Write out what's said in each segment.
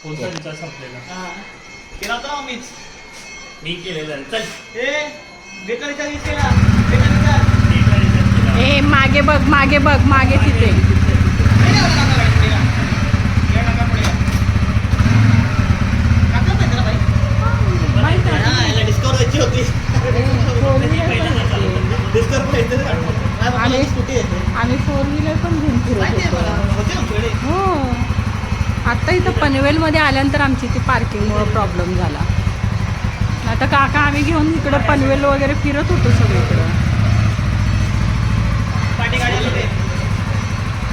कोणता रिचार्ज संपलेला? केला होता ना मीच. मी केलेला आहे. चल बेकार रिचार्ज केला. बेकार रिचार्ज. ए मागे बघ मागे बघ मागे तिथे डिस्कवर व्हायची होती. आम्ही 4 व्हीलर पण घेऊन फिरत होतो. हो आता इथं पनवेलमध्ये आल्यानंतर आमची ती पार्किंगमुळे प्रॉब्लेम झाला. आता काका आम्ही घेऊन इकडं पनवेल वगैरे फिरत होतो सगळीकडं. पाठी गाडी आली.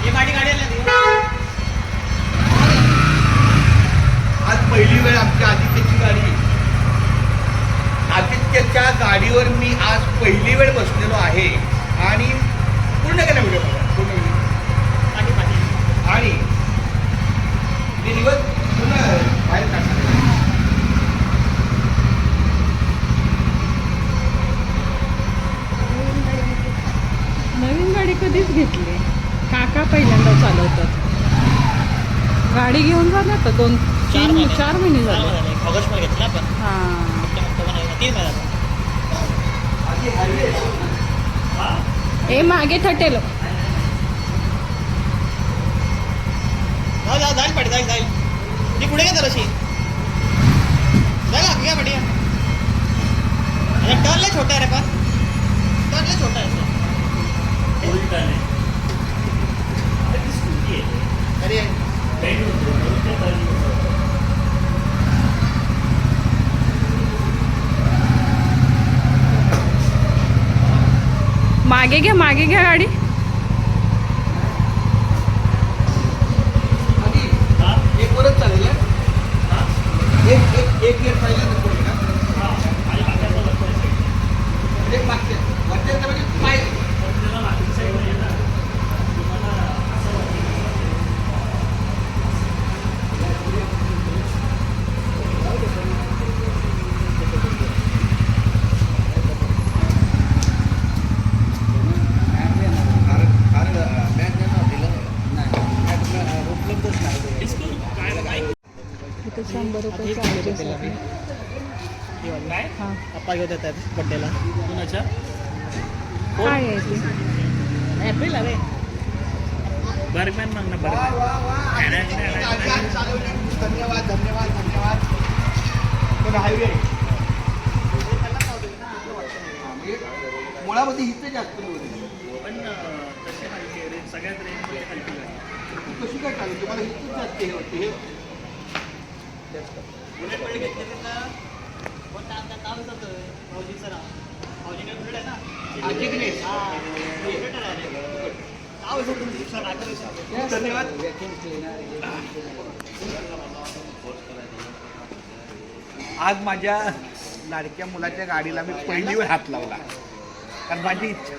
ये पाठी गाडी आली. आज पहिली वेळ आमच्या आदित्यची गाडी. आदित्यच्या गाडीवर मी आज पहिली वेळ बसलेलो आहे आणि पूर्ण केला व्हिडिओ पूर्ण आणि मी दिवस पुन्हा बाहेर काढणार. नवीन गाडी कधीच घेतली. काका पहिल्यांदा चालवतात. गाडी घेऊन झालं तर 4 महिने झाले. ऑगस्ट मध्ये घेतला आपण. हां 3 महिन्यात. ए मागे थटेल. जाईल पाठी जाईल. ती पुढे घ्या जराशी. जाईल घ्या पाठी. टर्न लय छोटा आहे रे पण. टर्न लय छोटा आहे. उलट आहे. ती स्कूटी आहे. अरे बेंड होतो. मागे घ्या गाडी. एक वरच चालेल. एक गेट पाहिजे ना पुढे का एक मागच्या म्हणजे पाय इथे 100 रुपये चार्जेस आहे. काय? हां पप्पा घेऊन येतात बड्डेला. कोणाच्या? काय आहे ते? एप्रिल आहे. बर्गमॅन माग ना धन्यवाद धन्यवाद धन्यवाद. पण हायवे मुळामध्ये इथे जास्त पण तसे हलके रेंज सगळ्यात रेंजमध्ये हलकी गाडी. कशी काय चालेल तुम्हाला इथेच जास्त हे होते हे पुण्याकडे घेतले तिथं कोणता आमचं नाव होतं भाऊजीचं नाव. भाऊजीकडे बुलेट आहे ना. आजिग्नेश. बुलेट आहे रे. नाव आहे तुमचं राकेश. धन्यवाद. आज माझ्या लाडक्या मुलाच्या गाडीला मी पहिली वेळ हात लावला कारण माझी इच्छा